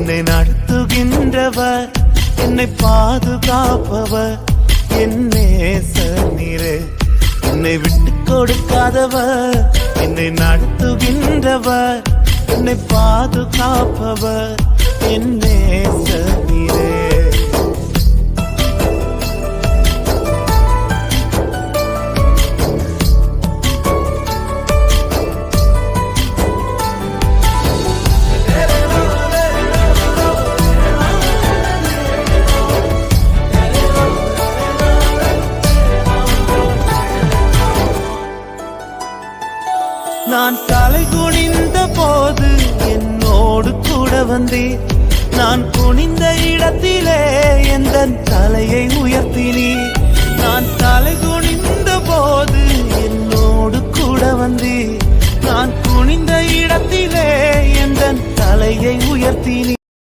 என்னை நடத்துகின்றவர், என்னை பாதுகாப்பவர், என் நேசநீரே. என்னை விட்டு கொடுக்காதவர், என்னை நடத்துகின்றவர், என்னை பாதுகாப்பவர், என் நேசநீரே. நான் தலை குனிந்த போது என்னோடு கூட வந்தே, நான் குனிந்த இடத்திலே எந்த தலையை உயர்த்தினே. நான் தலை குனிந்த போது என்னோடு கூட வந்தே, நான் குனிந்த இடத்திலே எந்த தலையை உயர்த்தினே.